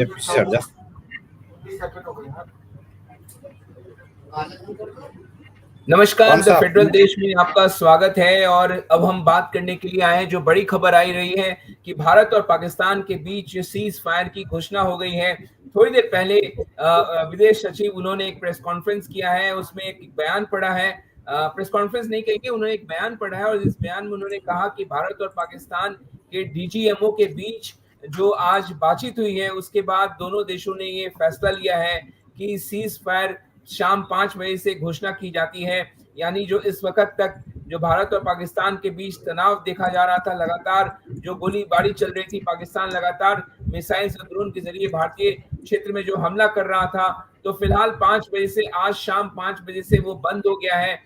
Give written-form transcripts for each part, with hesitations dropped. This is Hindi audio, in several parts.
पीछे हट जा। नमस्कार, द फेडरल देश में आपका स्वागत है। और अब हम बात करने के लिए आए हैं जो बड़ी खबर आई रही है कि भारत और पाकिस्तान के बीच सीज फायर की घोषणा हो गई है। थोड़ी देर पहले विदेश सचिव उन्होंने एक प्रेस कॉन्फ्रेंस किया है, उसमें एक बयान पढ़ा है। प्रेस कॉन्फ्रेंस नहीं कहेंगे, उन्होंने एक बयान पढ़ा है और इस बयान में उन्होंने कहा कि भारत और पाकिस्तान के डीजीएमओ के बीच जो आज बातचीत हुई है उसके बाद दोनों देशों ने ये फैसला लिया है कि सीज फायर शाम 5 बजे से घोषणा की जाती है। यानी जो इस वक्त तक जो भारत और पाकिस्तान के बीच तनाव देखा जा रहा था, लगातार जो गोलीबारी चल रही थी, पाकिस्तान लगातार मिसाइल और ड्रोन के जरिए भारतीय क्षेत्र में जो हमला कर रहा था, तो फिलहाल 5 बजे से आज शाम 5 बजे से वो बंद हो गया है।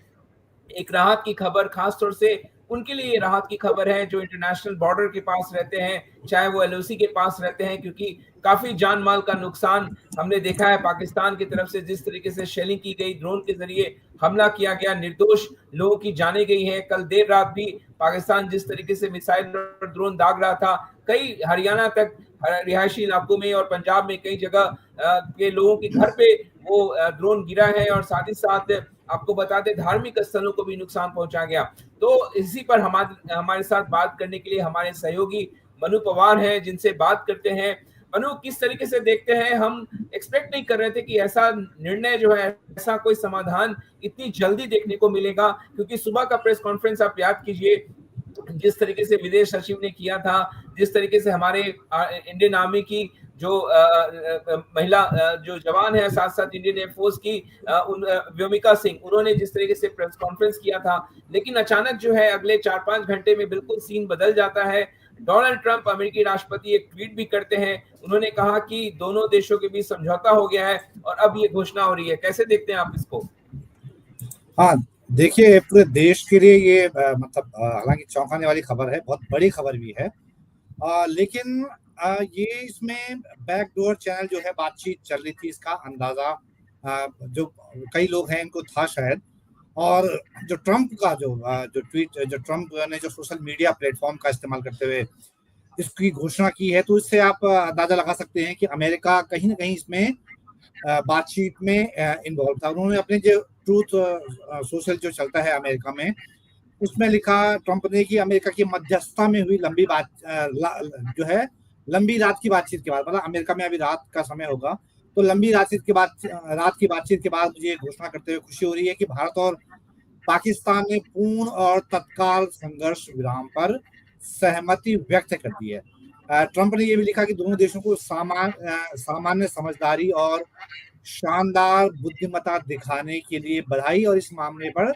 एक राहत की खबर, खासतौर से उनके लिए ये राहत की खबर है जो इंटरनेशनल बॉर्डर के पास रहते हैं, चाहे वो एलओसी के पास रहते हैं, क्योंकि काफी जान माल का नुकसान हमने देखा है। पाकिस्तान की तरफ से जिस तरीके से शेलिंग की गई, ड्रोन के जरिए हमला किया गया, निर्दोष लोगों की जाने गई है। कल देर रात भी पाकिस्तान जिस तरीके से मिसाइल और ड्रोन दाग रहा था, कई हरियाणा तक रिहायशी इलाकों में और पंजाब में कई जगह के लोगों के घर पे वो ड्रोन गिरा है। और साथ ही साथ आपको बता दें, धार्मिक स्थलों को भी नुकसान पहुंचा गया। तो इसी पर हमारे साथ बात करने के लिए हमारे सहयोगी मनु पवार हैं, जिनसे बात करते हैं। मनु, किस तरीके से देखते हैं? हम एक्सपेक्ट नहीं कर रहे थे कि ऐसा निर्णय जो है, ऐसा कोई समाधान इतनी जल्दी देखने को मिलेगा, क्योंकि सुबह का प्रेस कॉन्फ्रेंस आप याद कीजिए, जिस तरीके से विदेश सचिव ने किया था, जिस तरीके से हमारे इंडियन आर्मी की जो महिला जो जवान है, साथ साथ इंडियन एयरफोर्स की व्योमिका सिंह, उन्होंने जिस तरीके से प्रेस कॉन्फ्रेंस किया था, लेकिन अचानक जो है अगले 4-5 घंटे में बिल्कुल सीन बदल जाता है। डोनाल्ड ट्रंप अमेरिकी राष्ट्रपति एक ट्वीट भी करते हैं, उन्होंने कहा कि दोनों देशों के बीच समझौता हो गया है और अब ये घोषणा हो रही है। कैसे देखते हैं आप इसको? हाँ, देखिए, पूरे देश के लिए ये मतलब हालांकि चौंकाने वाली खबर है, बहुत बड़ी खबर भी है। लेकिन ये इसमें बैकडोर चैनल जो है बातचीत चल रही थी, इसका अंदाजा जो कई लोग हैं इनको था शायद। और जो ट्रंप का जो ट्वीट, जो ट्रंप ने जो सोशल मीडिया प्लेटफॉर्म का इस्तेमाल करते हुए इसकी घोषणा की है, तो इससे आप अंदाजा लगा सकते हैं कि अमेरिका कहीं ना कहीं इसमें बातचीत में इन्वॉल्व था। उन्होंने अपने जो ट्रूथ सोशल जो चलता है अमेरिका में, उसमें लिखा ट्रंप ने कि अमेरिका की मध्यस्थता में हुई लंबी बात जो है लंबी रात की बातचीत के बाद, मतलब अमेरिका में अभी रात का समय होगा, तो लंबी रात की बातचीत के बाद मुझे घोषणा करते हुए खुशी हो रही है कि भारत और पाकिस्तान ने पूर्ण और तत्काल संघर्ष विराम पर सहमति व्यक्त कर दी है। ट्रंप ने यह भी लिखा कि दोनों देशों को सामान्य समझदारी और शानदार बुद्धिमत्ता दिखाने के लिए बधाई और इस मामले पर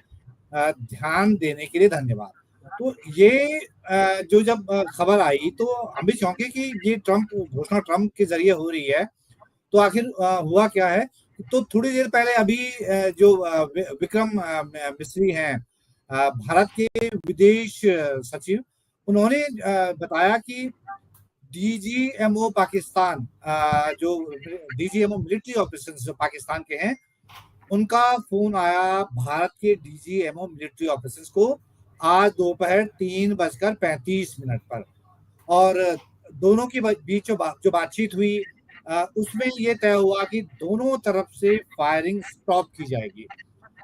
ध्यान देने के लिए धन्यवाद। तो ये जो जब खबर आई तो हम भी चौंके कि ये घोषणा ट्रंप के जरिए हो रही है, तो आखिर हुआ क्या है। तो थोड़ी देर पहले अभी जो विक्रम मिस्री हैं, भारत के विदेश सचिव, उन्होंने बताया कि डीजीएमओ पाकिस्तान, जो डीजीएमओ मिलिट्री ऑपरेशंस जो पाकिस्तान के हैं, उनका फोन आया भारत के डीजीएमओ मिलिट्री ऑपरेशंस को आज दोपहर 3:35 पर। और दोनों के बीच जो बातचीत हुई, उसमें ये तय हुआ कि दोनों तरफ से फायरिंग स्टॉप की जाएगी,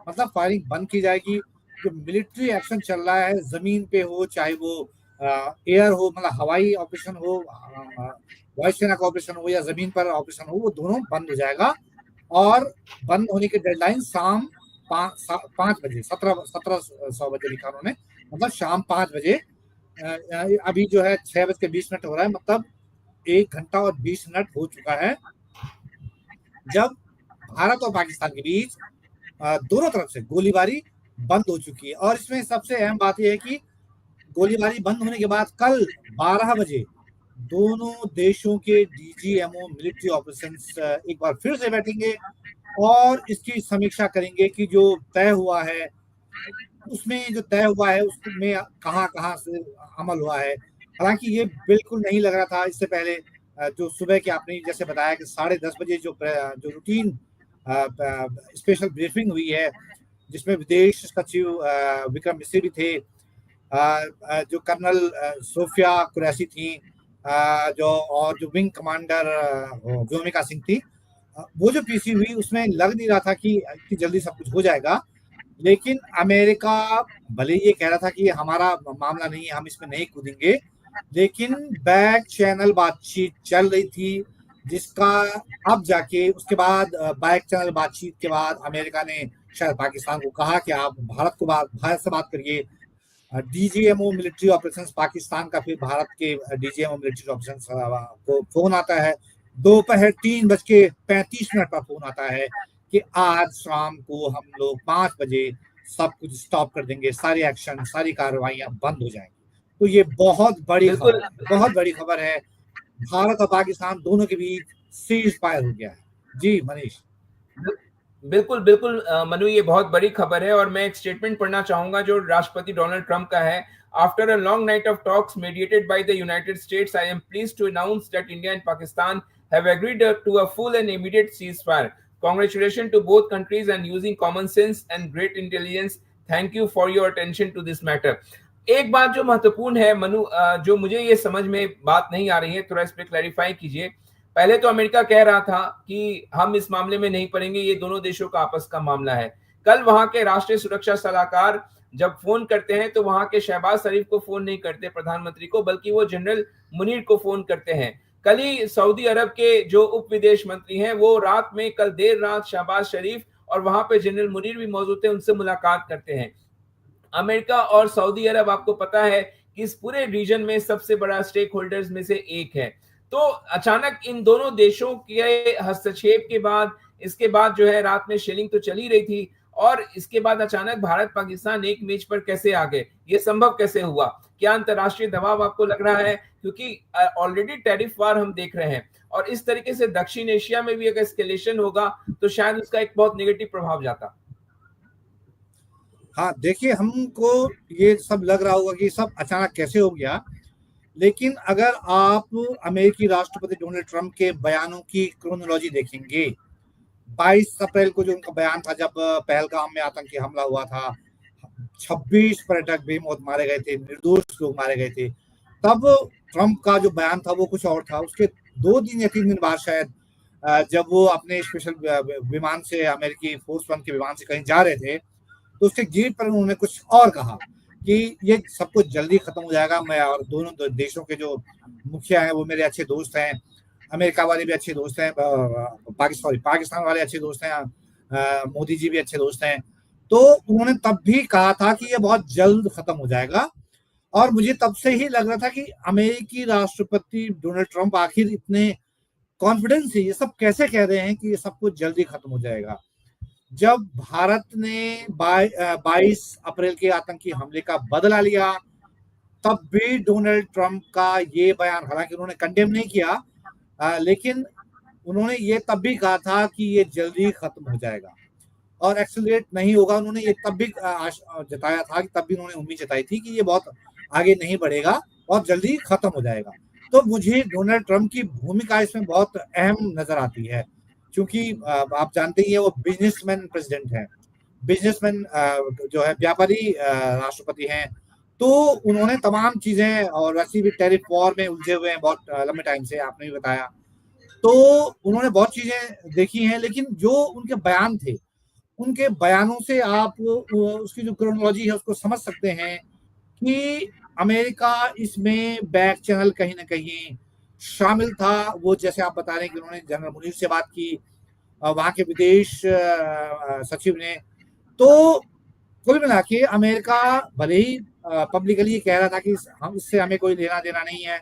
मतलब फायरिंग बंद की जाएगी। जो मिलिट्री एक्शन चल रहा है, जमीन पे हो, चाहे वो एयर हो, मतलब हवाई ऑपरेशन हो, वायुसेना का ऑपरेशन हो, या जमीन पर ऑपरेशन हो, वो दोनों बंद हो जाएगा। और बंद होने की डेडलाइन शाम 5 बजे, 1700 बजे लिखा उन्होंने, मतलब शाम 5 बजे। अभी जो है 6:20 हो रहा है, मतलब 1 घंटा और 20 मिनट हो चुका है जब भारत और पाकिस्तान के बीच दोनों तरफ से गोलीबारी बंद हो चुकी है। और इसमें सबसे अहम बात यह है कि गोलीबारी बंद होने के बाद कल 12 बजे दोनों देशों के डीजीएमओ मिलिट्री ऑपरेशंस एक बार फिर से बैठेंगे और इसकी समीक्षा करेंगे कि जो तय हुआ है, उसमें जो तय हुआ है उसमें कहाँ से अमल हुआ है। हालांकि ये बिल्कुल नहीं लग रहा था इससे पहले, जो सुबह के आपने जैसे बताया कि 10:30 बजे जो रूटीन स्पेशल ब्रीफिंग हुई है, जिसमें विदेश सचिव विक्रम मिस्री भी थे, जो कर्नल सोफिया कुरैशी थी, जो और जो विंग कमांडर व्योमिका सिंह थी, वो जो पीसी हुई उसमें लग नहीं रहा था कि जल्दी सब कुछ हो जाएगा। लेकिन अमेरिका भले ये कह रहा था कि ये हमारा मामला नहीं है, हम इसमें नहीं कूदेंगे, लेकिन बैक चैनल बातचीत चल रही थी, जिसका अब जाके उसके बाद बैक चैनल बातचीत के बाद अमेरिका ने शायद पाकिस्तान को कहा कि आप भारत से बात करिए। डीजीएमओ मिलिट्री ऑपरेशंस पाकिस्तान का फिर भारत के डीजीएमओ मिलिट्री ऑपरेशंस को फोन आता है, दोपहर 3:35 पर फोन आता है कि आज शाम को हम लोग 5 बजे सब कुछ स्टॉप कर देंगे, सारे एक्शन, सारी कार्रवाइयां बंद हो जाएंगी। तो ये बहुत बड़ी खबर है, बहुत बड़ी खबर है। भारत और पाकिस्तान दोनों के बीच सीज फायर हो गया है। जी मनीष। बिल्कुल बिल्कुल मनु, ये बहुत बड़ी खबर है और मैं एक स्टेटमेंट पढ़ना चाहूंगा जो राष्ट्रपति डोनाल्ड ट्रंप का है। After a long night of talks mediated by the United States, I am pleased to announce that India and Pakistan have agreed to a full and immediate ceasefire. Congratulations to both countries and using common sense and great intelligence. Thank you for your attention to this matter. एक बात जो महत्वपूर्ण है मनु, जो मुझे ये समझ में बात नहीं आ रही है, थोड़ा इस पे क्लैरिफाई कीजिए। पहले तो अमेरिका कह रहा था कि हम इस मामले में नहीं पड़ेंगे, ये दोनों देशों का आपस का मामला है। कल वहां के राष्ट्रीय सुरक्षा सलाहकार जब फोन करते हैं तो वहां के शहबाज शरीफ को फोन नहीं करते प्रधानमंत्री को, बल्कि वो जनरल मुनीर को फोन करते हैं। कल ही सऊदी अरब के जो उप विदेश मंत्री हैं वो रात में, कल देर रात शहबाज शरीफ और वहां पे जनरल मुनीर भी मौजूद थे, उनसे मुलाकात करते हैं। अमेरिका और सऊदी अरब आपको पता है कि इस पूरे रीजन में सबसे बड़ा स्टेक होल्डर्स में से एक है। तो अचानक इन दोनों देशों के हस्तक्षेप के बाद, इसके बाद जो है रात में शेलिंग तो चली रही थी, और इसके बाद अचानक भारत पाकिस्तान एक मेज पर कैसे आ गए, ये संभव कैसे हुआ? क्या अंतरराष्ट्रीय दबाव आपको लग रहा है? क्योंकि ऑलरेडी टैरिफ वार हम देख रहे हैं, और इस तरीके से दक्षिण एशिया में भी अगर एस्केलेशन होगा तो शायद उसका एक बहुत नेगेटिव प्रभाव जाता। हाँ देखिए, हमको ये सब लग रहा होगा कि सब अचानक कैसे हो गया, लेकिन अगर आप अमेरिकी राष्ट्रपति डोनाल्ड ट्रंप के बयानों की क्रोनोलॉजी देखेंगे, 22 अप्रैल को जो उनका बयान था जब पहलगाम में आतंकी हमला हुआ था, 26 पर्यटक बेमौत मारे गए थे, निर्दोष लोग मारे गए थे, तब ट्रंप का जो बयान था वो कुछ और था। उसके 2 दिन या 3 दिन बाद शायद जब वो अपने स्पेशल विमान से, अमेरिकी फोर्स वन के विमान से कहीं जा रहे थे, तो उसके गेट पर उन्होंने कुछ और कहा कि ये सब कुछ जल्दी खत्म हो जाएगा। मैं और दोनों देशों के जो मुखिया हैं वो मेरे अच्छे दोस्त हैं, अमेरिका वाले भी अच्छे दोस्त हैं, पाकिस्तान वाले अच्छे दोस्त हैं, मोदी जी भी अच्छे दोस्त हैं। तो उन्होंने तब भी कहा था कि ये बहुत जल्द खत्म हो जाएगा, और मुझे तब से ही लग रहा था कि अमेरिकी राष्ट्रपति डोनाल्ड ट्रंप आखिर इतने कॉन्फिडेंस से ये सब कैसे कह रहे हैं कि ये सब कुछ जल्दी खत्म हो जाएगा। जब भारत ने 22 अप्रैल के आतंकी हमले का बदला लिया, तब भी डोनाल्ड ट्रंप का ये बयान, हालांकि उन्होंने कंडेम नहीं किया, लेकिन उन्होंने ये तब भी कहा था कि ये जल्दी खत्म हो जाएगा और एक्सेलरेट नहीं होगा। उन्होंने ये तब भी जताया था कि तब भी उन्होंने उम्मीद जताई थी कि ये बहुत आगे नहीं बढ़ेगा और जल्दी खत्म हो जाएगा। तो मुझे डोनाल्ड ट्रंप की भूमिका इसमें बहुत अहम नजर आती है, क्योंकि आप जानते ही हैं वो बिजनेसमैन प्रेसिडेंट हैं, बिजनेसमैन जो है व्यापारी राष्ट्रपति हैं। तो उन्होंने तमाम चीजें, और वैसे भी टैरिफ वॉर में उलझे हुए हैं बहुत लंबे टाइम से, आपने भी बताया, तो उन्होंने बहुत चीजें देखी हैं। लेकिन जो उनके बयान थे, उनके बयानों से आप उसकी जो क्रोनोलॉजी है उसको समझ सकते हैं कि अमेरिका इसमें बैक चैनल कहीं ना कहीं शामिल था। वो जैसे आप बता रहे हैं कि उन्होंने जनरल मुनीर से बात की, वहां के विदेश सचिव ने। तो कुल मिला के अमेरिका भले ही पब्लिकली कह रहा था कि हम इससे हमें कोई लेना देना नहीं है,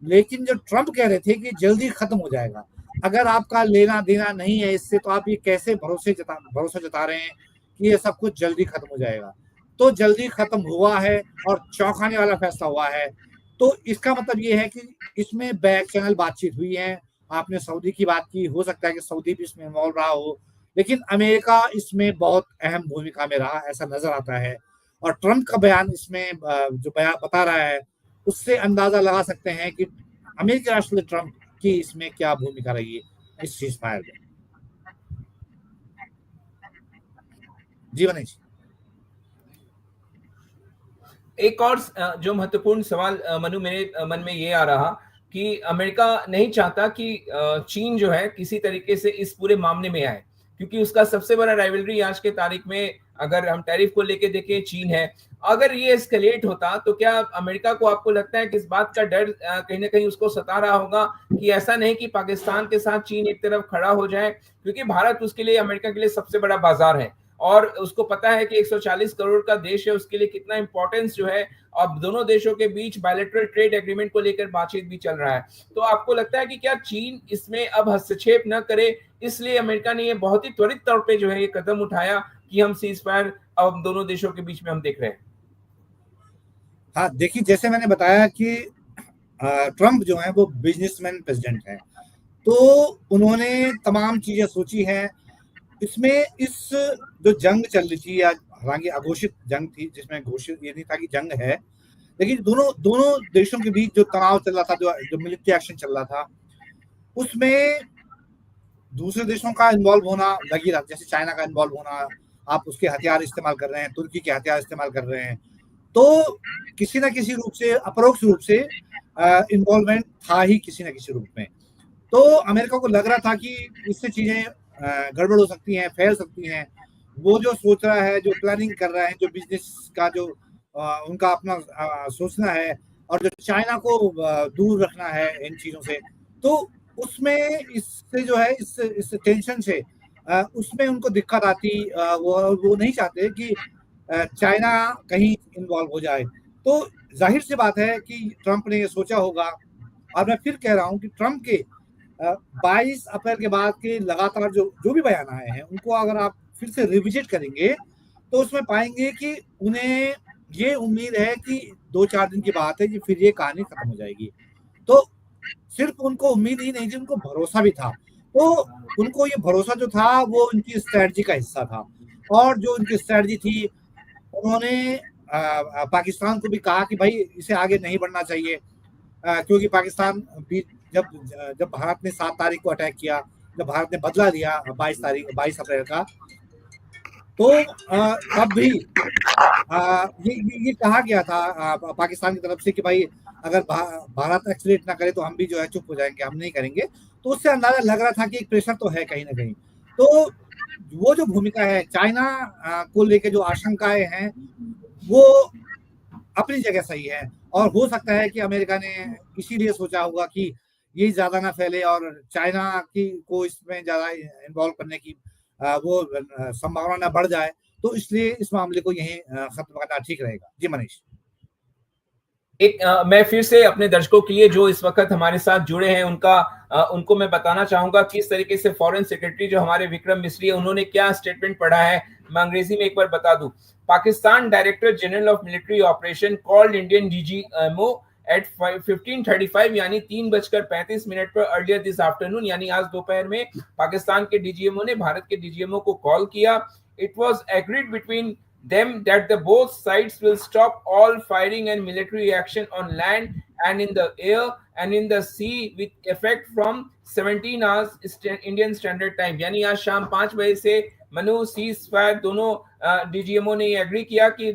लेकिन जो ट्रंप कह रहे थे कि जल्दी खत्म हो जाएगा, अगर आपका लेना देना नहीं है इससे, तो आप ये कैसे भरोसा जता रहे हैं कि ये सब कुछ जल्दी खत्म हो जाएगा? तो जल्दी खत्म हुआ है और चौंकाने वाला फैसला हुआ है। तो इसका मतलब ये है कि इसमें बैक चैनल बातचीत हुई है। आपने सऊदी की बात की, हो सकता है कि सऊदी भी इसमें इन्वॉल्व रहा हो, लेकिन अमेरिका इसमें बहुत अहम भूमिका में रहा, ऐसा नजर आता है। और ट्रंप का बयान इसमें जो बयान बता रहा है, उससे अंदाजा लगा सकते हैं कि अमेरिकी राष्ट्रपति ट्रंप की इसमें क्या भूमिका रही है इस चीज फायर में। जी मनीष। एक और जो महत्वपूर्ण सवाल मनु मेरे मन में ये आ रहा कि अमेरिका नहीं चाहता कि चीन जो है किसी तरीके से इस पूरे मामले में आए, क्योंकि उसका सबसे बड़ा राइवलरी आज के तारीख में अगर हम टैरिफ को लेके देखें चीन है। अगर ये एस्केलेट होता तो क्या अमेरिका को, आपको लगता है कि इस बात का डर कहीं ना कहीं उसको सता रहा होगा कि ऐसा नहीं कि पाकिस्तान के साथ चीन एक तरफ खड़ा हो जाए, क्योंकि भारत उसके लिए, अमेरिका के लिए सबसे बड़ा बाजार है और उसको पता है कि 140 करोड़ का देश है, उसके लिए कितना इंपॉर्टेंस जो है। अब दोनों देशों के बीच बायलैटरल ट्रेड एग्रीमेंट को लेकर बातचीत भी चल रहा है। तो आपको लगता है कि क्या चीन इसमें अब हस्तक्षेप न करे, इसलिए अमेरिका ने ये बहुत ही त्वरित तौर पे जो है ये कदम उठाया कि हम सीज फायर अब दोनों देशों के बीच में हम देख रहे हैं? हाँ, देखिए, जैसे मैंने बताया कि ट्रम्प जो है वो बिजनेसमैन प्रेसिडेंट है, तो उन्होंने तमाम चीजें सोची हैं। इसमें इस जो जंग चल रही थी, या हालांकि अघोषित जंग थी, जिसमें घोषित ये नहीं था कि जंग है, लेकिन दोनों दोनों देशों के बीच जो तनाव चल रहा था, जो मिलिट्री एक्शन चल रहा था, उसमें दूसरे देशों का इन्वॉल्व होना लग ही रहा। जैसे चाइना का इन्वॉल्व होना, आप उसके हथियार इस्तेमाल कर रहे हैं, तुर्की के हथियार इस्तेमाल कर रहे हैं, तो किसी ना किसी रूप से, अपरोक्ष रूप से इन्वॉल्वमेंट था ही किसी ना किसी रूप में। तो अमेरिका को लग रहा था कि इससे चीजें गड़बड़ हो सकती हैं, फैल सकती हैं। वो जो सोच रहा है, जो प्लानिंग कर रहा है, जो बिजनेस का जो उनका अपना सोचना है, और जो चाइना को दूर रखना है इन चीजों से, तो उसमें इससे जो है, इस टेंशन से उसमें उनको दिक्कत आती। वो नहीं चाहते कि चाइना कहीं इन्वॉल्व हो जाए। तो जाहिर सी बात है कि ट्रंप ने ये सोचा होगा। और मैं फिर कह रहा हूं कि ट्रंप के 22 अप्रैल के बाद के लगातार जो जो भी बयान आए हैं, उनको अगर आप फिर से रिविजिट करेंगे, तो उसमें पाएंगे कि उन्हें ये उम्मीद है कि 2-4 दिन की बात है कि फिर ये कहानी खत्म हो जाएगी। तो सिर्फ उनको उम्मीद ही नहीं थी, उनको भरोसा भी था। तो उनको ये भरोसा जो था वो उनकी स्ट्रैटेजी का हिस्सा था। और जो उनकी स्ट्रैटेजी थी, उन्होंने पाकिस्तान को भी कहा कि भाई इसे आगे नहीं बढ़ना चाहिए, क्योंकि पाकिस्तान भी जब जब भारत ने 7 तारीख को अटैक किया, जब भारत ने बदला लिया 22 अप्रैल का, तो तब भी ये कहा गया था पाकिस्तान की तरफ से कि भाई अगर भारत एक्सीलेट ना करे तो हम भी जो है चुप हो जाएंगे, हम नहीं करेंगे। तो उससे अंदाजा लग रहा था कि एक प्रेशर तो है कहीं ना कहीं। तो वो जो भूमिका है चाइना को लेके, जो आशंकाएं हैं, वो अपनी जगह सही है। और हो सकता है कि अमेरिका ने इसीलिए सोचा होगा कि ये ज्यादा ना फैले और चाइना की को इसमें ज्यादा इन्वॉल्व करने की वो संभावना ना बढ़ जाए, तो इसलिए इस मामले को यहीं खत्म करना ठीक रहेगा। जी मनीष। मैं फिर से अपने दर्शकों के लिए जो इस वक्त हमारे साथ जुड़े हैं उनको मैं बताना चाहूंगा किस तरीके से फॉरेन सेक्रेटरी जो हमारे विक्रम मिस्री है, उन्होंने क्या स्टेटमेंट पढ़ा है। मैं अंग्रेजी में एक बार बता दूं। Pakistan director general of military operation called Indian DGMO at 15:35 यानी 3:35 पर अर्लियर दिस आफ्टरनून, यानी आज दोपहर में पाकिस्तान के डीजीएमओ ने भारत के डीजीएमओ को कॉल किया। It was agreed between them that the both sides will stop all firing and military action on land and in the air and in the sea with effect from 17 hours Indian Standard Time, यानी आज शाम 5 बजे से मनु सीज फायर दोनों डीजीएमओ ने एग्री किया कि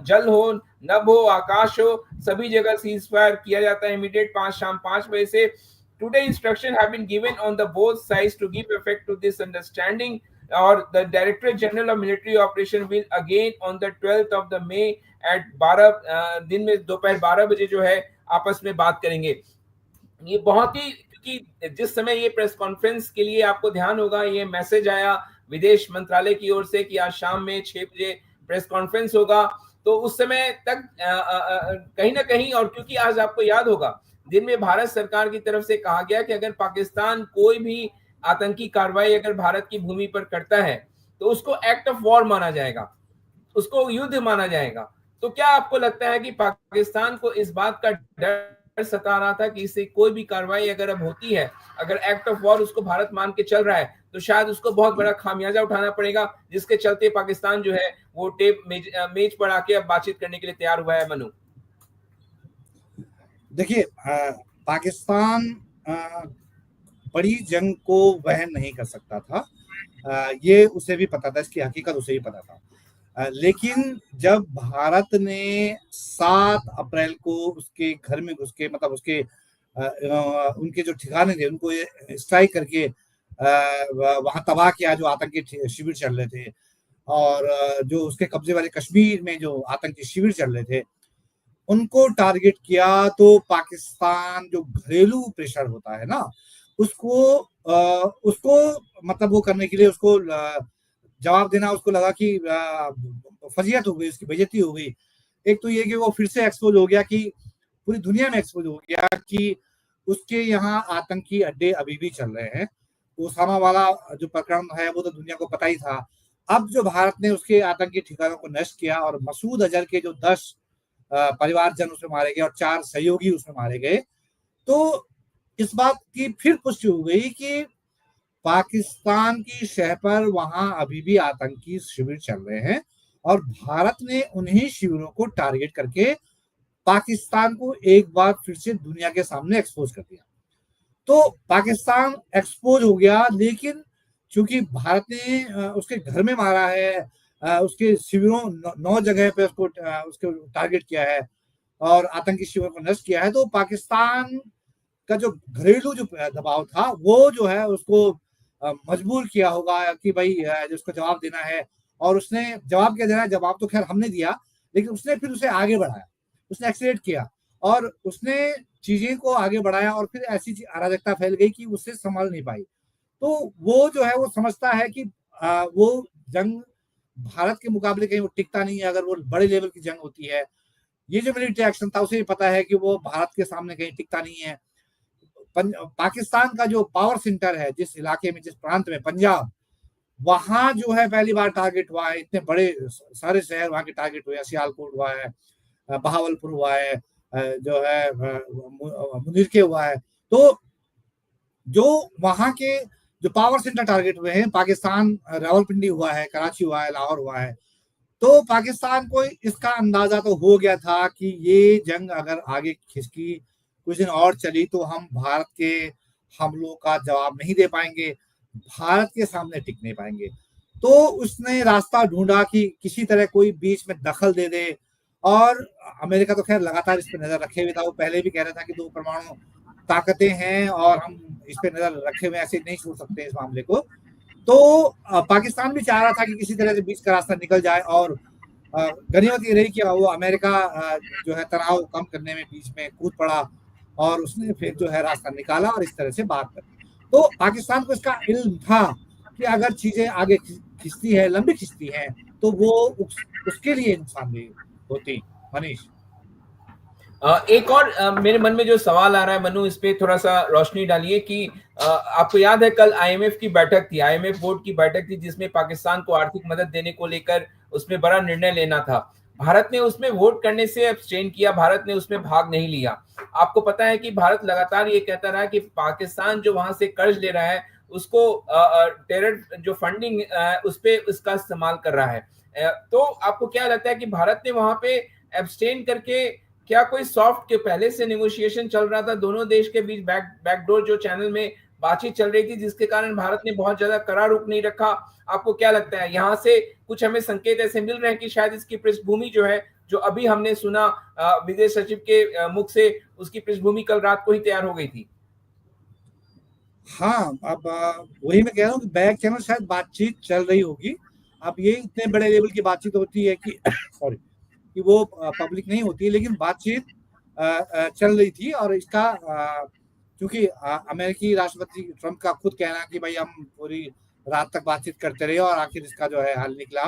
जल हो, नभ हो, आकाश हो, सभी जगह सीज फायर किया जाता है इमीडिएट शाम 5 बजे से। Today instruction have been given on the both sides to give effect to this understanding, और the Director General of Military Operation will again on the 12th of the May at 12 दिन में दोपहर 12 बजे जो है आपस में बात करेंगे। ये बहुत ही, क्योंकि जिस समय ये प्रेस कॉन्फ्रेंस के लिए आपको ध्यान होगा, ये मैसेज आया विदेश मंत्रालय की ओर से कि आज शाम में 6 बजे प्रेस कॉन्फ्रेंस होगा, तो उस समय तक कहीं ना कहीं, और क्योंकि आज आपको याद होगा दिन में भारत सरकार की तरफ से कहा गया कि अगर पाकिस्तान कोई भी आतंकी कार्रवाई अगर भारत की भूमि पर करता है तो उसको एक्ट ऑफ वॉर माना जाएगा, उसको युद्ध माना जाएगा। तो क्या आपको लगता है कि पाकिस्तान को इस बात का डर सता रहा था कि इससे कोई भी कार्रवाई अगर अब होती है, अगर एक्ट ऑफ वॉर उसको भारत मान के चल रहा है, तो शायद उसको बहुत बड़ा खामियाजा उठाना पड़ेगा, जिसके चलते पाकिस्तान जो है वो टेप मेज पर आके अब बातचीत करने के लिए तैयार हुआ है? मनु, देखिए, पाकिस्तान बड़ी जंग को वहन नहीं कर सकता था। ये उसे भी पता था, इसकी हकीकत उसे भी पता था। लेकिन जब भारत ने 7 अप्रैल को उसके घर में घुस के, मतलब उसके उनके जो ठिकाने थे उनको स्ट्राइक करके वहां तबाह किया, जो आतंकी शिविर चल रहे थे। और जो उसके कब्जे वाले कश्मीर में जो आतंकी शिविर चल रहे थे उनको टारगेट किया। तो पाकिस्तान जो घरेलू प्रेशर होता है ना, उसको मतलब वो करने के लिए उसको जवाब देना, उसको लगा कि फजीहत हो गई, उसकी बेइज्जती हो गई। एक तो ये कि वो फिर से एक्सपोज हो गया, कि पूरी दुनिया में एक्सपोज हो गया कि उसके यहाँ आतंकी अड्डे अभी भी चल रहे हैं। ओसामा वाला जो प्रकरण है वो तो दुनिया को पता ही था। अब जो भारत ने उसके आतंकी ठिकानों को नष्ट किया और मसूद अजहर के जो 10 परिवारजन उसमें मारे गए और 4 सहयोगी उसमें मारे गए, तो इस बात की फिर पुष्टि हो गई कि पाकिस्तान की शह पर वहां अभी भी आतंकी शिविर चल रहे हैं और भारत ने उन्हीं शिविरों को टारगेट करके पाकिस्तान को एक बार फिर से दुनिया के सामने एक्सपोज कर दिया। तो पाकिस्तान एक्सपोज हो गया, लेकिन चूंकि भारत ने उसके घर में मारा है, उसके शिविरों 9 जगह पे उसको टारगेट किया है और आतंकी शिविरों को नष्ट किया है, तो पाकिस्तान का जो घरेलू जो दबाव था वो जो है उसको मजबूर किया होगा कि भाई जिसको जवाब देना है। और उसने जवाब क्या देना है, जवाब तो खैर हमने दिया, लेकिन उसने फिर उसे आगे बढ़ाया, उसने एक्सीलेट किया और उसने चीजें को आगे बढ़ाया और फिर ऐसी अराजकता फैल गई कि उससे संभाल नहीं पाई। तो वो जो है वो समझता है कि वो जंग भारत के मुकाबले कहीं वो टिकता नहीं है अगर वो बड़े लेवल की जंग होती है। ये जो मिलिट्री एक्शन था उसे भी पता है कि वो भारत के सामने कहीं टिकता नहीं है। पाकिस्तान का जो पावर सेंटर है, जिस इलाके में, जिस प्रांत में, पंजाब, वहां जो है पहली बार टारगेट हुआ है। इतने बड़े सारे शहर वहां के टारगेट हुए, सियालकोट हुआ है, बहावलपुर हुआ है, जो है मुनीर के हुआ है। तो जो वहां के जो पावर सेंटर टारगेट हुए हैं, पाकिस्तान रावलपिंडी हुआ है, कराची हुआ है, लाहौर हुआ है। तो पाकिस्तान को इसका अंदाजा तो हो गया था कि ये जंग अगर आगे खिसकी, कुछ दिन और चली, तो हम भारत के हमलों का जवाब नहीं दे पाएंगे, भारत के सामने टिक नहीं पाएंगे। तो उसने रास्ता ढूंढा कि किसी तरह कोई बीच में दखल दे दे। और अमेरिका तो खैर लगातार इस पर नजर रखे हुए था, वो पहले भी कह रहा था कि 2 परमाणु ताकतें हैं और हम इस पे नजर रखे हुए, ऐसे नहीं छोड़ सकते इस मामले को। तो पाकिस्तान भी चाह रहा था कि किसी तरह से बीच का रास्ता निकल जाए और गनीमत ये रही कि वो अमेरिका जो है तनाव कम करने में बीच में कूद पड़ा और उसने फिर जो है रास्ता निकाला और इस तरह से बात कर। तो पाकिस्तान को इसका इल्म था कि अगर चीजें आगे खिंचती है, लंबी खिंचती हैं, तो वो उसके लिए नुकसानदेह होती। मनीष, एक और मेरे मन में जो सवाल आ रहा है मनु, इस पे थोड़ा सा रोशनी डालिए कि आपको याद है कल आईएमएफ की बैठक थी, आईएमएफ बोर्ड की बैठक थी, जिसमें पाकिस्तान को आर्थिक मदद देने को लेकर उसमें बड़ा निर्णय लेना था। भारत ने उसमें वोट करने से एब्सटेन किया, भारत ने उसमें भाग नहीं लिया। आपको पता है कि भारत लगातार ये कहता रहा कि पाकिस्तान जो वहां से कर्ज ले रहा है उसको टेरर जो फंडिंग उस पे उसका इस्तेमाल कर रहा है। तो आपको क्या लगता है कि भारत ने वहां पे एब्सटेन करके, क्या कोई सॉफ्ट के पहले से नेगोशिएशन चल रहा था दोनों देश के बीच, बैकडोर जो चैनल में बातचीत चल रही थी, जिसके कारण भारत ने बहुत ज्यादा कड़ा रुख नहीं रखा? आपको क्या लगता है, यहाँ से कुछ हमें संकेत ऐसे मिल रहे हैं कि शायद इसकी पृष्ठभूमि जो है, जो अभी हमने सुना विदेश सचिव के मुख से, उसकी पृष्ठभूमि कल रात को ही तैयार हो गई थी? हाँ, अब वही मैं कह रहा हूँ कि बैक चैनल शायद बातचीत चल रही होगी। अब ये इतने बड़े लेवल की बातचीत होती है कि सॉरी, कि वो पब्लिक नहीं होती, लेकिन बातचीत चल रही थी। और इसका क्योंकि अमेरिकी राष्ट्रपति ट्रंप का खुद कहना कि भाई हम पूरी रात तक बातचीत करते रहे और आखिर इसका जो है हल निकला,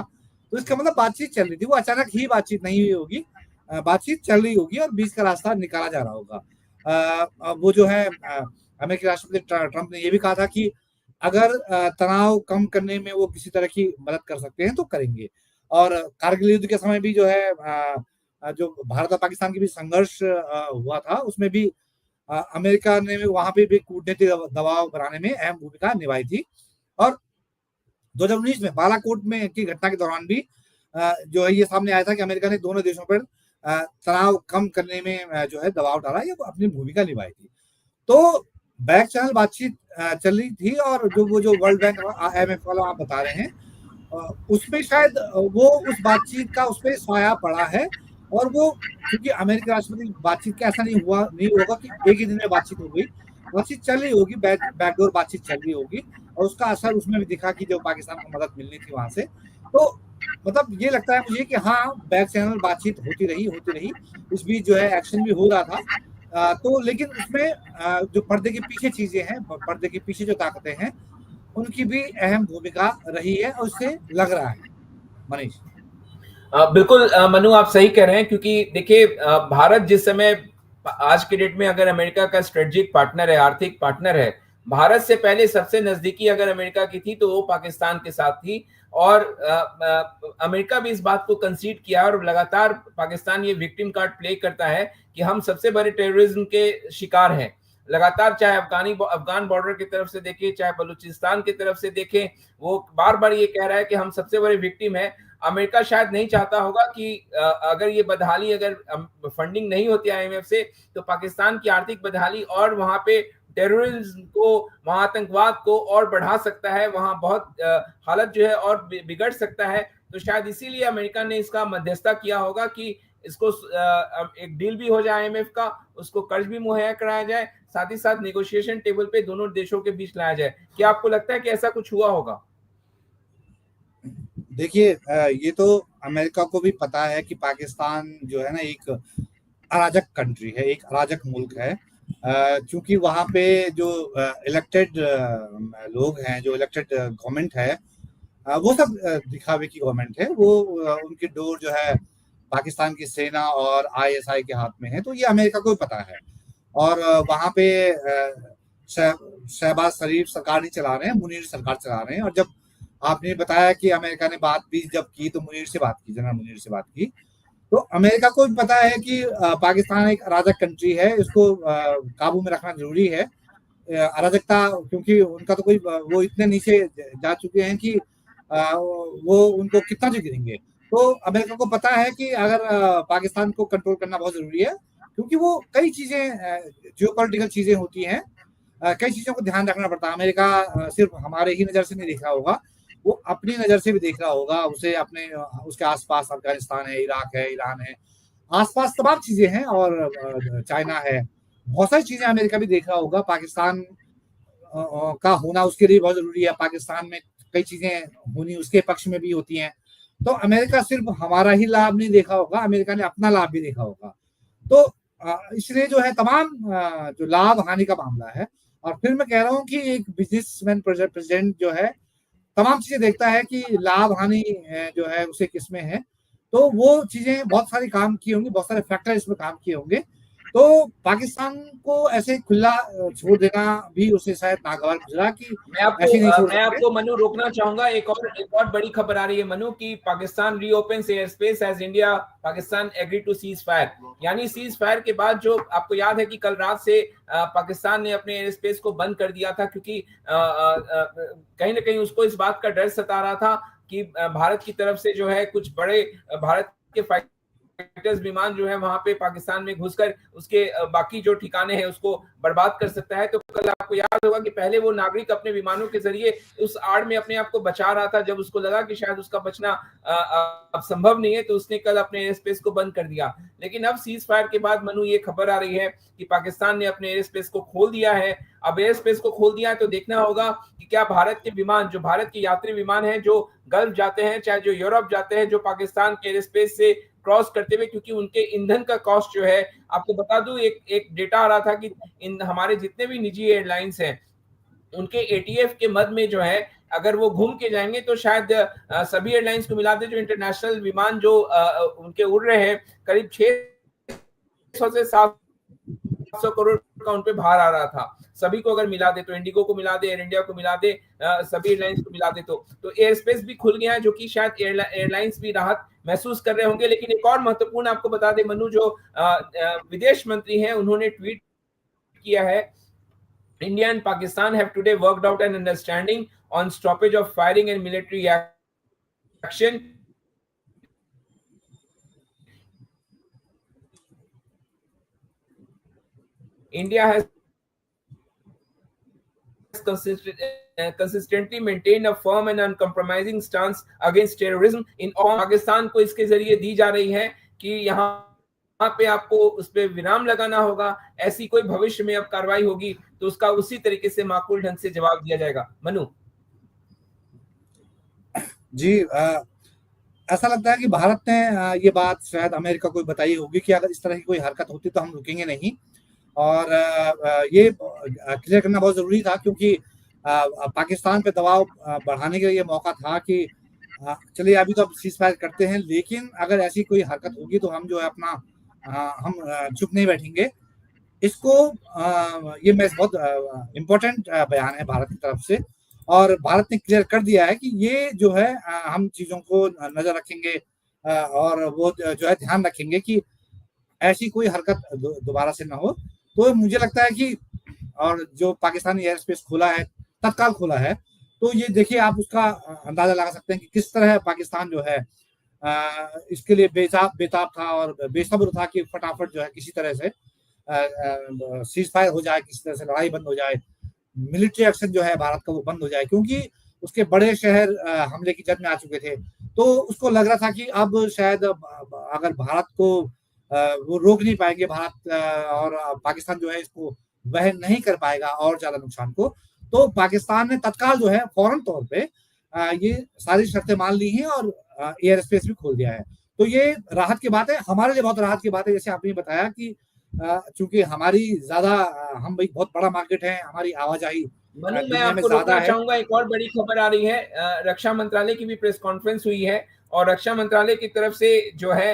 तो इसका मतलब बातचीत चल रही थी। वो अचानक ही बातचीत नहीं हुई होगी, बातचीत चल रही होगी और बीच का रास्ता निकाला जा रहा होगा। वो जो है अमेरिकी राष्ट्रपति ट्रंप ने यह भी कहा था कि अगर तनाव कम करने में वो किसी तरह की मदद कर सकते हैं तो करेंगे। और कारगिल युद्ध के समय भी जो है जो भारत और पाकिस्तान के बीच संघर्ष हुआ था, उसमें भी अमेरिका ने वहां पे भी कूटनीतिक दबाव बनाने में अहम भूमिका निभाई थी। और 2019 में बालाकोट में की घटना के दौरान भी जो है ये सामने आया था कि अमेरिका ने दोनों देशों पर तनाव कम करने में जो है दबाव डाला, या अपनी भूमिका निभाई थी। तो बैक चैनल बातचीत चल रही थी। और जो वर्ल्ड बैंक IMF वाला आप बता रहे हैं, उसमें शायद वो उस बातचीत का उस पर साया पड़ा है। और वो क्योंकि अमेरिकी राष्ट्रपति बातचीत का ऐसा नहीं होगा कि एक ही दिन में बातचीत हो गई, बातचीत चल रही होगी, बैकडोर बातचीत चल रही होगी, और उसका असर उसमें भी दिखा कि जो पाकिस्तान को मदद मिलनी थी वहां से। तो मतलब ये लगता है मुझे कि हाँ, बैक चैनल बातचीत होती रही, इस बीच जो है एक्शन भी हो रहा था। तो लेकिन उसमें जो पर्दे के पीछे चीजें हैं, पर्दे के पीछे जो ताकतें हैं, उनकी भी अहम भूमिका रही है, और उससे लग रहा है। मनीष। बिल्कुल मनु, आप सही कह रहे हैं, क्योंकि देखिए भारत जिस समय आज के डेट में अगर अमेरिका का स्ट्रेटेजिक पार्टनर है, आर्थिक पार्टनर है, भारत से पहले सबसे नजदीकी अगर अमेरिका की थी तो वो पाकिस्तान के साथ थी। और अमेरिका भी इस बात को कंसीड किया, और लगातार पाकिस्तान ये विक्टिम कार्ड प्ले करता है कि हम सबसे बड़े टेररिज्म के शिकार हैं। लगातार चाहे अफगान बॉर्डर की तरफ से देखें, चाहे बलूचिस्तान की तरफ से देखें, वो बार बार ये कह रहा है कि हम सबसे बड़े विक्टिम है। अमेरिका शायद नहीं चाहता होगा कि अगर ये बदहाली, अगर फंडिंग नहीं होती आईएमएफ से, तो पाकिस्तान की आर्थिक बदहाली और वहां पे टेररिज्म को, वहां आतंकवाद को और बढ़ा सकता है, वहां बहुत हालत जो है और बिगड़ सकता है। तो शायद इसीलिए अमेरिका ने इसका मध्यस्थता किया होगा कि इसको एक डील भी हो जाए आईएमएफ का, उसको कर्ज भी मुहैया कराया जाए, साथ ही साथ नेगोशिएशन टेबल पे दोनों देशों के बीच लाया जाए। क्या आपको लगता है कि ऐसा कुछ हुआ होगा? देखिए, ये तो अमेरिका को भी पता है कि पाकिस्तान जो है ना, एक अराजक कंट्री है, एक अराजक मुल्क है। क्योंकि वहाँ पे जो इलेक्टेड लोग हैं, जो इलेक्टेड गवर्नमेंट है, वो सब दिखावे की गवर्नमेंट है। वो उनकी डोर जो है पाकिस्तान की सेना और आईएसआई के हाथ में है, तो ये अमेरिका को भी पता है। और वहाँ पे शहबाज शरीफ सरकार नहीं चला रहे हैं, मुनीर सरकार चला रहे हैं। और जब आपने बताया कि अमेरिका ने बात भी जब की तो मुनीर से बात की, जनरल मुनीर से बात की, तो अमेरिका को भी पता है कि पाकिस्तान एक अराजक कंट्री है, इसको काबू में रखना जरूरी है। अराजकता, क्योंकि उनका तो कोई वो इतने नीचे जा चुके हैं कि वो उनको कितना जो गिरेंगे। तो अमेरिका को पता है कि अगर पाकिस्तान को कंट्रोल करना बहुत जरूरी है, क्योंकि वो कई चीजें जियोपॉलिटिकल चीजें होती हैं, कई चीजों को ध्यान रखना पड़ता है। अमेरिका सिर्फ हमारे ही नजर से नहीं देख रहा होगा, वो अपनी नजर से भी देख रहा होगा। उसे अपने उसके आसपास अफगानिस्तान है, इराक है, ईरान है, आसपास तमाम चीजें हैं, और चाइना है, बहुत सारी चीजें अमेरिका भी देख रहा होगा। पाकिस्तान का होना उसके लिए बहुत जरूरी है, पाकिस्तान में कई चीजें होनी उसके पक्ष में भी होती हैं। तो अमेरिका सिर्फ हमारा ही लाभ नहीं देखा होगा, अमेरिका ने अपना लाभ भी देखा होगा। तो इसलिए जो है तमाम जो लाभ हानि का मामला है। और फिर मैं कह रहा हूँ कि एक बिजनेसमैन प्रेसिडेंट जो है तमाम चीजें देखता है कि लाभ हानि जो है उसे किसमें है। तो वो चीजें बहुत सारी काम की होंगी, बहुत सारे फैक्टर इसमें काम किए होंगे। तो पाकिस्तान को ऐसे खुला छोड़ देना भी उसे शायद नागवार गुजरा कि ऐसे नहीं छोड़ मैं सकते। आपको मनु रोकना चाहूंगा। एक और बड़ी खबर आ रही है मनु कि Pakistan reopens airspace as India Pakistan agree to ceasefire. यानी सीज फायर के बाद, जो आपको याद है कि कल रात से पाकिस्तान ने अपने एयर स्पेस को बंद कर दिया था, क्योंकि कहीं ना कहीं उसको इस बात का डर सता रहा था कि भारत की तरफ से जो है कुछ बड़े भारत के फाइटर्स विमान जो है वहां पे पाकिस्तान में घुसकर उसके बाकी जो ठिकाने हैं उसको बर्बाद कर सकता है। तो कल आपको याद होगा कि पहले वो नागरिक अपने विमानों के जरिए उस आड़ में अपने आप को बचा रहा था। जब उसको लगा कि शायद उसका बचना अब संभव नहीं है, तो उसने कल अपने एयर स्पेस को बंद कर दिया। लेकिन अब सीज फायर के बाद मनु ये खबर आ रही है कि पाकिस्तान ने अपने एयर स्पेस को खोल दिया है। अब एयर स्पेस को खोल दिया है तो देखना होगा कि क्या भारत के विमान, जो भारत के यात्री विमान हैं, जो गल्फ जाते हैं, चाहे जो यूरोप जाते हैं, जो पाकिस्तान के एयर स्पेस से क्रॉस करते हुए, क्योंकि उनके ईंधन का कॉस्ट जो है, आपको बता दूं, एक डेटा आ रहा था कि इन हमारे जितने भी निजी एयरलाइंस हैं उनके एटीएफ के मद में जो है, अगर वो घूम के जाएंगे तो शायद सभी एयरलाइंस को मिला दे, जो इंटरनेशनल विमान जो उनके उड़ रहे हैं, करीब 600 से 700 करोड़ का उन पे भार आ रहा था। सभी को अगर मिला दे, तो इंडिगो को मिला दे, एयर इंडिया को मिला दे, सभी एयरलाइंस को मिला दे, तो एयर स्पेस भी खुल गया है, जो कि शायद एयरलाइंस भी राहत महसूस कर रहे होंगे। लेकिन एक और महत्वपूर्ण आपको बता दे मनु, जो विदेश मंत्री हैं, उन्होंने ट्वीट किया है, India and Pakistan have today worked out an understanding on stoppage of firing and military action. India has consistently maintained a firm and uncompromising stance against terrorism in all। Pakistan को इसके जरिए दी जा रही है कि यहाँ पे आपको उस पे विराम लगाना होगा, ऐसी कोई भविष्य में अब कार्रवाई होगी तो उसका उसी तरीके से माकूल ढंग से जवाब दिया जाएगा? मनु। जी, ऐसा लगता है कि भारत ने ये बात शायद अमेरिका को बताई होगी कि अगर इस तरह की कोई हरकत होती तो हम रुकेंगे नहीं। और ये क्लियर करना बहुत ज़रूरी था, क्योंकि पाकिस्तान पे दबाव बढ़ाने के लिए ये मौका था कि चलिए अभी तो अब सीज़ फायर करते हैं, लेकिन अगर ऐसी कोई हरकत होगी तो हम जो है अपना हम चुप नहीं बैठेंगे। इसको ये मैसेज बहुत इम्पोर्टेंट बयान है भारत की तरफ से, और भारत ने क्लियर कर दिया है कि ये जो है हम चीज़ों को नज़र रखेंगे, और वो जो है ध्यान रखेंगे कि ऐसी कोई हरकत दोबारा से ना हो। तो मुझे लगता है कि और जो पाकिस्तानी एयर स्पेस खोला है, तत्काल खोला है, तो ये देखिए आप उसका अंदाजा लगा सकते हैं कि किस तरह पाकिस्तान जो है इसके लिए बेताब था और बेसब्र था कि फटाफट जो है किसी तरह से सीज फायर हो जाए, किसी तरह से लड़ाई बंद हो जाए, मिलिट्री एक्शन जो है भारत का वो बंद हो जाए, क्योंकि उसके बड़े शहर हमले की जद में आ चुके थे। तो उसको लग रहा था कि अब शायद अगर भारत को वो रोक नहीं पाएंगे, भारत और पाकिस्तान जो है इसको वहन नहीं कर पाएगा और ज्यादा नुकसान को, तो पाकिस्तान ने तत्काल जो है फौरन तौर पे ये सारी शर्तें मान ली हैं और एयर स्पेस भी खोल दिया है। तो ये राहत की बात है, हमारे लिए बहुत राहत की बात है। जैसे आपने बताया कि चूंकि हमारी ज्यादा हम भाई बहुत बड़ा मार्केट है, हमारी आवाजाही मनु, मैं दुनिया में आपको ज्यादा रोकना है। चाहूंगा, एक और बड़ी खबर आ रही है। रक्षा मंत्रालय की भी प्रेस कॉन्फ्रेंस हुई है और रक्षा मंत्रालय की तरफ से जो है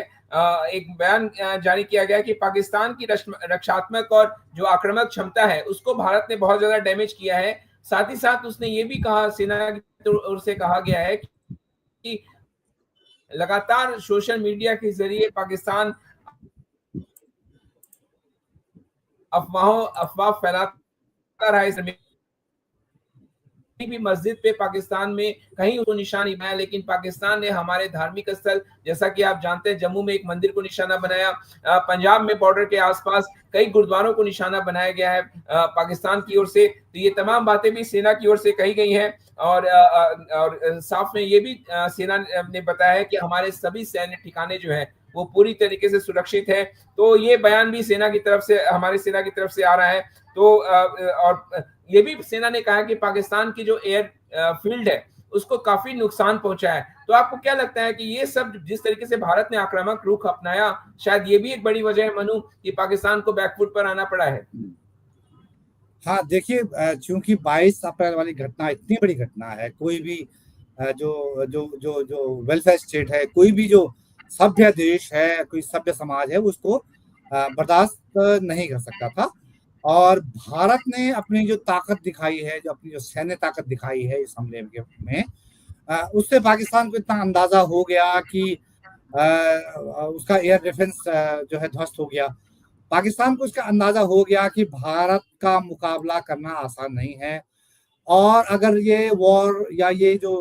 एक बयान जारी किया गया कि पाकिस्तान की रक्षात्मक और जो आक्रामक क्षमता है उसको भारत ने बहुत ज्यादा डैमेज किया है। साथ ही साथ उसने ये भी कहा, सेना की ओर से कहा गया है कि लगातार सोशल मीडिया के जरिए पाकिस्तान अफवाह फैलाता रहा। इस भी मस्जिद पे पाकिस्तान में कहीं उसको निशाना नहीं बनाया, लेकिन पाकिस्तान ने हमारे धार्मिक स्थल, जैसा कि आप जानते हैं जम्मू में एक मंदिर को निशाना बनाया, पंजाब में बॉर्डर के आसपास कई गुरुद्वारों को निशाना बनाया गया है पाकिस्तान की ओर से। तो ये तमाम बातें भी सेना की ओर से कही गई हैं और साफ में ये भी सेना ने बताया है कि हमारे सभी सैन्य ठिकाने जो है वो पूरी तरीके से सुरक्षित है। तो ये बयान भी सेना की तरफ से, हमारी सेना की तरफ से आ रहा है। तो और ये भी सेना ने कहा कि पाकिस्तान की जो एयर फील्ड है उसको काफी नुकसान पहुंचा है। तो आपको क्या लगता है कि ये सब जिस तरीके से भारत ने आक्रामक रुख अपनाया, शायद ये भी एक बड़ी वजह है मनु कि पाकिस्तान को बैकफुट पर आना पड़ा है? हाँ, देखिए, चूंकि 22 अप्रैल वाली घटना इतनी बड़ी घटना है, कोई भी जो जो जो जो वेलफेयर स्टेट है, कोई भी जो सभ्य देश है, कोई सभ्य समाज है, उसको बर्दाश्त नहीं कर सकता था। और भारत ने अपनी जो ताकत दिखाई है, जो अपनी जो सैन्य ताकत दिखाई है इस हमले में, उससे पाकिस्तान को इतना अंदाजा हो गया कि उसका एयर डिफेंस जो है ध्वस्त हो गया। पाकिस्तान को इसका अंदाजा हो गया कि भारत का मुकाबला करना आसान नहीं है, और अगर ये वॉर या ये जो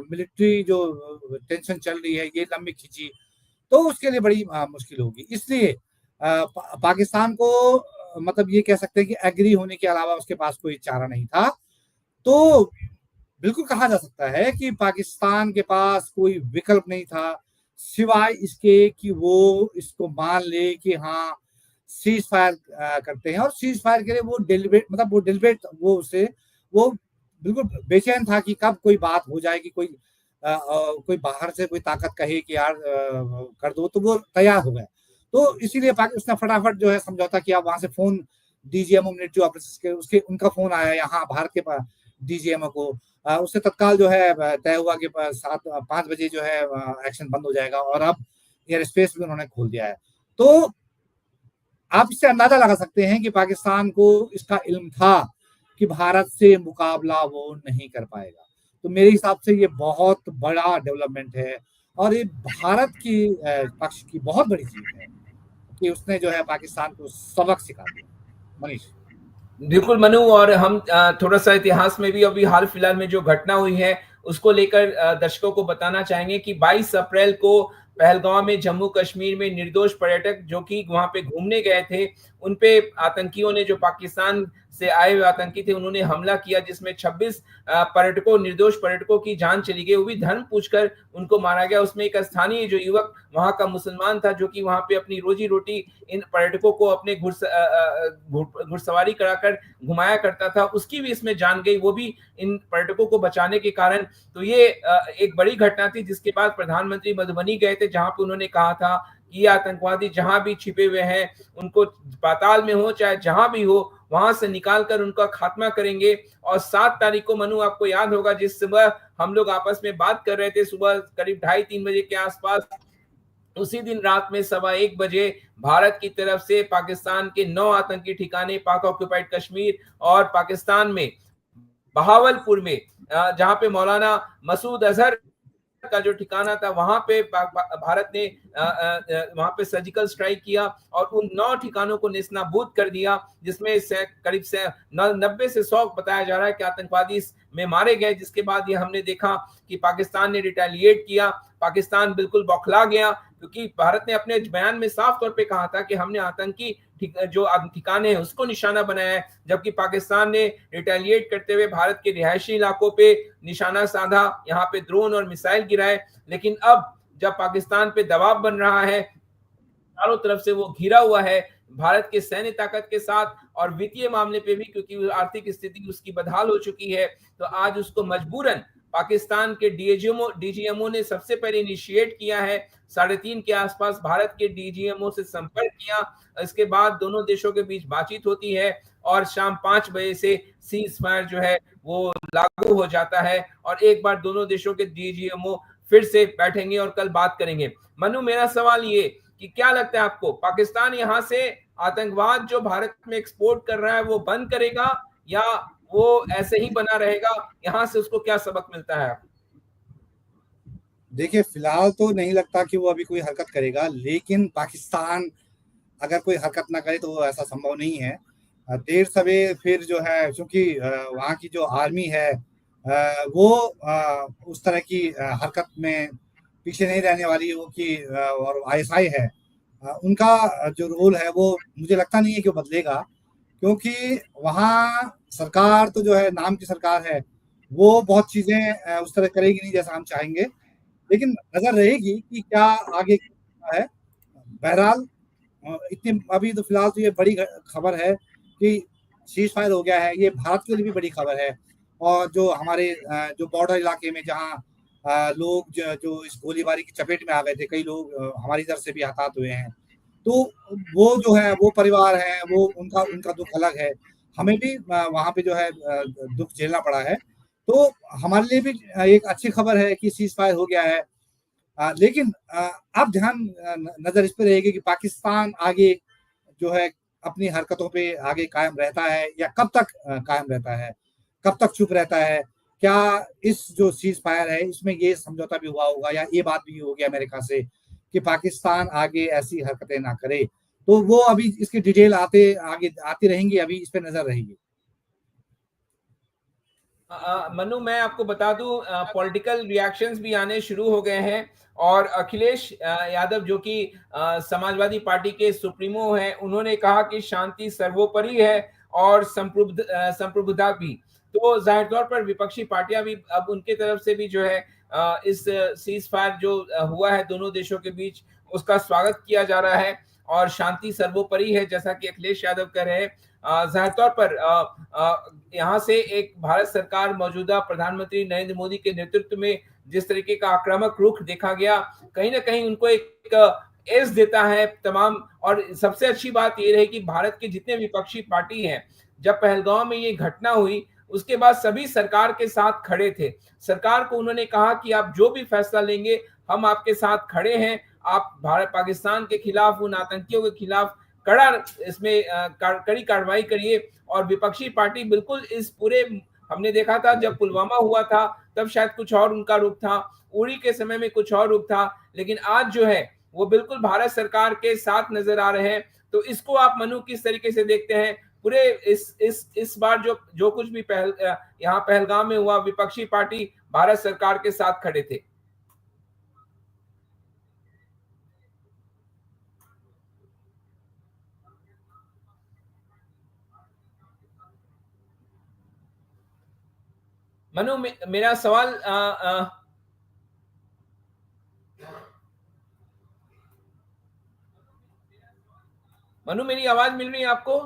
मिलिट्री जो टेंशन चल रही है ये लंबी खिंची तो उसके लिए बड़ी मुश्किल होगी। इसलिए पाकिस्तान को मतलब ये कह सकते हैं कि एग्री होने के अलावा उसके पास कोई चारा नहीं था। तो बिल्कुल कहा जा सकता है कि पाकिस्तान के पास कोई विकल्प नहीं था सिवाय इसके कि वो इसको मान ले कि हाँ सीज फायर करते हैं। और सीज फायर के लिए वो डेलिब्रेट वो उसे वो बिल्कुल बेचैन था कि कब कोई बात हो जाएगी, कोई बाहर से कोई ताकत कहे कि यार कर दो, तो वो तैयार हो गया। तो इसीलिए उसने फटाफट जो है समझौता किया। वहां से फोन डीजीएमओ मिलिट्री ऑपरेशंस के उसके उनका फोन आया यहाँ भारत के पास डीजीएमओ को, उससे तत्काल जो है तय हुआ कि 5 बजे जो है एक्शन बंद हो जाएगा, और अब एयर स्पेस भी उन्होंने खोल दिया है। तो आप इससे अंदाजा लगा सकते हैं कि पाकिस्तान को इसका इल्म था कि भारत से मुकाबला वो नहीं कर पाएगा। तो मेरे हिसाब से ये बहुत बड़ा डेवलपमेंट है, और ये भारत की पक्ष की बहुत बड़ी चीज है कि उसने जो है पाकिस्तान को सबक सिखा दिया। मनीष। बिल्कुल मनु, और हम थोड़ा सा इतिहास में भी अभी हाल फिलहाल में जो घटना हुई है उसको लेकर दर्शकों को बताना चाहेंगे कि 22 अप्रैल को पहलगांव में जम्मू कश्मीर में निर्दोष पर्यटक जो कि वहां पे घूमने गए थे, उन पे आतंकियों ने, जो पाकिस्तान से आए हुए आतंकी थे, उन्होंने हमला किया जिसमें 26 पर्यटकों, निर्दोष पर्यटकों की जान चली गई, वो भी धर्म पूछकर उनको मारा गया। उसमें एक स्थानीय जो युवक वहां का मुसलमान था, जो कि वहां पे अपनी रोजी रोटी इन पर्यटकों को अपने घुड़सवारी कराकर घुमाया करता था, उसकी भी इसमें जान गई, वो भी इन पर्यटकों को बचाने के कारण। तो ये एक बड़ी घटना थी, जिसके बाद प्रधानमंत्री मधुबनी गए थे, जहां पे उन्होंने कहा था कि ये आतंकवादी जहां भी छिपे हुए हैं, उनको पाताल में हो चाहे जहां भी हो, वहां से निकाल कर उनका खात्मा करेंगे। और 7 तारीख को मनु, आपको याद होगा, जिस सुबह हम लोग आपस में बात कर रहे थे, सुबह करीब 2:30-3 बजे के आसपास, उसी दिन रात में 1:15 बजे भारत की तरफ से पाकिस्तान के 9 आतंकी ठिकाने पाक ऑक्युपाइड कश्मीर और पाकिस्तान में बहावलपुर में, जहां पे मौलाना मसूद अजहर का जो ठिकाना था, वहां पे भारत ने वहां पे सर्जिकल स्ट्राइक किया और उन 9 ठिकानों को नेस्तनाबूद कर दिया, जिसमें से करीब से 90 से 100 बताया जा रहा है कि आतंकवादी में मारे गए। जिसके बाद ये हमने देखा कि पाकिस्तान ने रिटेलिएट किया, पाकिस्तान बिल्कुल बौखला गया, क्योंकि भारत ने अपने बयान में साफ तौर पे कहा था कि हमने आतंकी जो ठिकाने हैं उसको निशाना बनाया है, जबकि पाकिस्तान ने रिटेलिएट करते हुए भारत के रिहायशी इलाकों पे निशाना साधा, यहाँ पे ड्रोन और मिसाइल गिराए। लेकिन अब जब पाकिस्तान पे दबाव बन रहा है, चारों तरफ से वो घिरा हुआ है भारत के सैन्य ताकत के साथ और वित्तीय मामले पे भी, क्योंकि आर्थिक स्थिति उसकी बदहाल हो चुकी है, तो आज उसको मजबूरन पाकिस्तान के डीजीएमओ ने सबसे पहले इनिशिएट किया है। 3:30 के आसपास भारत के डीजीएमओ से संपर्क किया, इसके बाद दोनों देशों के बीच बातचीत होती है और शाम 5 बजे से सीज फायर जो है वो लागू हो जाता है और एक बार दोनों देशों के डीजीएमओ फिर से बैठेंगे और कल बात करेंगे। मनु, मेरा सवाल ये कि क्या लगता है आपको, पाकिस्तान यहां से आतंकवाद जो भारत में एक्सपोर्ट कर रहा है वो बंद करेगा या वो ऐसे ही बना रहेगा? यहां से उसको क्या सबक मिलता है? देखिए, फिलहाल तो नहीं लगता कि वो अभी कोई हरकत करेगा, लेकिन पाकिस्तान अगर कोई हरकत ना करे तो वो ऐसा संभव नहीं है। देर सवेर फिर जो है, क्योंकि वहाँ की जो आर्मी है वो उस तरह की हरकत में पीछे नहीं रहने वाली वो कि और आईएसआई है, उनका जो रोल है वो मुझे लगता नहीं है कि वो बदलेगा, क्योंकि वहाँ सरकार तो जो है नाम की सरकार है, वो बहुत चीज़ें उस तरह करेगी नहीं जैसा हम चाहेंगे, लेकिन नज़र रहेगी कि क्या आगे है। बहरहाल इतनी अभी तो फिलहाल तो ये बड़ी खबर है कि सीज फायर हो गया है, ये भारत के लिए भी बड़ी खबर है। और जो हमारे जो बॉर्डर इलाके में जहाँ लोग जो इस गोलीबारी की चपेट में आ गए थे, कई लोग हमारी तरफ से भी हताहत हुए हैं, तो वो जो है वो परिवार है, वो उनका उनका दुख अलग है। हमें भी वहाँ पे जो है दुख झेलना पड़ा है, तो हमारे लिए भी एक अच्छी खबर है कि सीज फायर हो गया है। लेकिन अब ध्यान नज़र इस पे रहेगी कि पाकिस्तान आगे जो है अपनी हरकतों पे आगे कायम रहता है या कब तक कायम रहता है, कब तक चुप रहता है। क्या इस जो सीज फायर है इसमें ये समझौता भी हुआ होगा या ये बात भी होगी अमेरिका से कि पाकिस्तान आगे ऐसी हरकतें ना करे, तो वो अभी इसकी डिटेल आगे आती रहेंगी, अभी इस पे नजर रहेगी। मनु, मैं आपको बता दूं, पॉलिटिकल रिएक्शंस भी आने शुरू हो गए हैं और अखिलेश यादव जो कि समाजवादी पार्टी के सुप्रीमो हैं, उन्होंने कहा कि शांति सर्वोपरि है और संप्रभुता भी। तो जाहिर तौर पर विपक्षी पार्टियां भी अब उनके तरफ से भी जो है इस सीज फायर जो हुआ है दोनों देशों के बीच, उसका स्वागत किया जा रहा है और शांति सर्वोपरि है, जैसा कि अखिलेश यादव कह रहे हैं। जाहिर तौर पर यहाँ से एक भारत सरकार, मौजूदा प्रधानमंत्री नरेंद्र मोदी के नेतृत्व में जिस तरीके का आक्रामक रुख देखा गया, कहीं ना कहीं उनको एक एज देता है तमाम। और सबसे अच्छी बात यह रही कि भारत के जितने विपक्षी पार्टी हैं, जब पहलगांव में ये घटना हुई उसके बाद सभी सरकार के साथ खड़े थे। सरकार को उन्होंने कहा कि आप जो भी फैसला लेंगे हम आपके साथ खड़े हैं, आप भारत पाकिस्तान के खिलाफ, उन आतंकियों के खिलाफ कड़ा इसमें कड़ी कार्रवाई करिए। और विपक्षी पार्टी बिल्कुल इस पूरे, हमने देखा था जब पुलवामा हुआ था तब शायद कुछ और उनका रुख था, उड़ी के समय में कुछ और रुख था, लेकिन आज जो है वो बिल्कुल भारत सरकार के साथ नजर आ रहे हैं। तो इसको आप मनु किस तरीके से देखते हैं? पूरे इस बार जो जो कुछ भी यहाँ पहलगाम में हुआ, विपक्षी पार्टी भारत सरकार के साथ खड़े थे। मनु मेरा सवाल मनु मेरी आवाज मिल रही है आपको?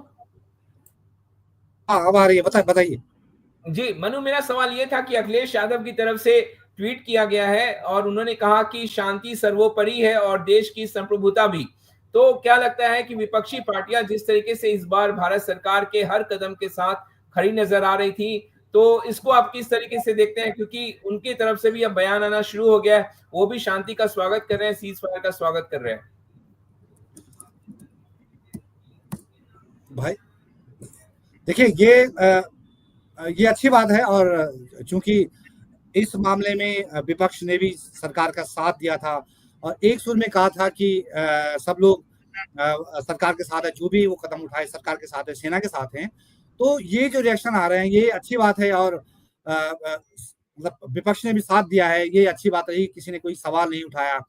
हाँ अब आ रही है, बताइए। जी, मनु मेरा सवाल ये था कि अखिलेश यादव की तरफ से ट्वीट किया गया है और उन्होंने कहा कि शांति सर्वोपरि है और देश की संप्रभुता भी। तो क्या लगता है कि विपक्षी पार्टियां जिस तरीके से इस बार भारत सरकार के हर कदम के साथ खड़ी नजर आ रही थी, तो इसको आप किस तरीके से देखते हैं? क्योंकि उनकी तरफ से भी अब बयान आना शुरू हो गया है, वो भी शांति का स्वागत कर रहे हैं, सीज फायर का स्वागत कर रहे हैं। भाई देखिए, ये अच्छी बात है, और चूंकि इस मामले में विपक्ष ने भी सरकार का साथ दिया था और एक सुर में कहा था कि सब लोग सरकार के साथ है, जो भी वो कदम उठाए सरकार के साथ है, सेना के साथ हैं। तो ये जो रिएक्शन आ रहे हैं ये अच्छी बात है, और मतलब विपक्ष ने भी साथ दिया है, ये अच्छी बात रही। किसी ने कोई सवाल नहीं उठाया,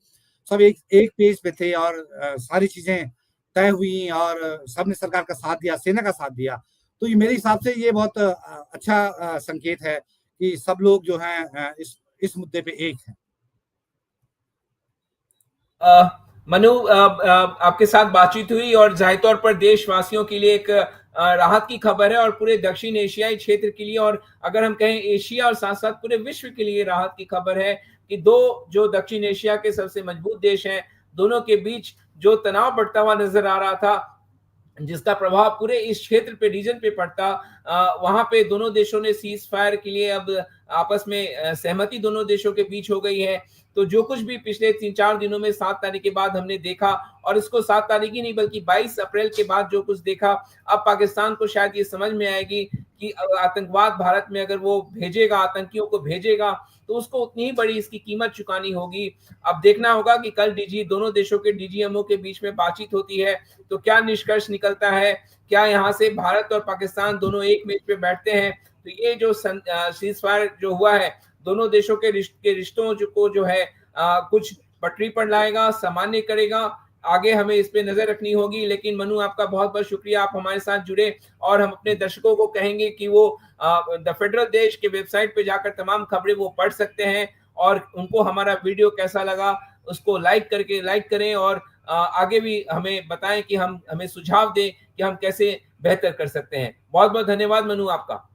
सब एक पेज पे थे और सारी चीजें तय हुई और सबने सरकार का साथ दिया, सेना का साथ दिया। तो ये मेरे हिसाब से ये बहुत अच्छा संकेत है कि सब लोग जो हैं इस मुद्दे पे एक हैं। मनु आपके साथ बातचीत हुई और जाहिर तौर पर देशवासियों के लिए एक राहत की खबर है और पूरे दक्षिण एशियाई क्षेत्र के लिए, और अगर हम कहें एशिया और साथ साथ पूरे विश्व के लिए राहत की खबर है कि दो जो दक्षिण एशिया के सबसे मजबूत देश हैं, दोनों के बीच जो तनाव बढ़ता हुआ नजर आ रहा था, जिसका प्रभाव पूरे इस क्षेत्र पे रीजन पे पड़ता, वहां पे दोनों देशों ने सीज फायर के लिए अब आपस में सहमति दोनों देशों के बीच हो गई है। तो जो कुछ भी पिछले 3-4 दिनों में 7 तारीख के बाद हमने देखा, और इसको 7 तारीख ही नहीं बल्कि 22 अप्रैल के बाद जो कुछ देखा, अब पाकिस्तान को शायद ये समझ में आएगी कि आतंकवाद भारत में अगर वो भेजेगा, आतंकियों को भेजेगा, तो उसको उतनी ही बड़ी इसकी कीमत चुकानी होगी। अब देखना होगा कि कल दोनों देशों के डीजीएमओ के बीच में बातचीत होती है तो क्या निष्कर्ष निकलता है, क्या यहाँ से भारत और पाकिस्तान दोनों एक मेज पे बैठते हैं, तो ये जो सीज फायर जो हुआ है दोनों देशों के रिश्तों को जो है कुछ पटरी पर लाएगा, सामान्य करेगा। आगे हमें इस पे नजर रखनी होगी। लेकिन मनु आपका बहुत बहुत शुक्रिया, आप हमारे साथ जुड़े, और हम अपने दर्शकों को कहेंगे कि वो द फेडरल देश के वेबसाइट पे जाकर तमाम खबरें वो पढ़ सकते हैं, और उनको हमारा वीडियो कैसा लगा उसको लाइक करें, और आगे भी हमें बताएं कि हमें सुझाव दें कि हम कैसे बेहतर कर सकते हैं। बहुत बहुत धन्यवाद मनु आपका।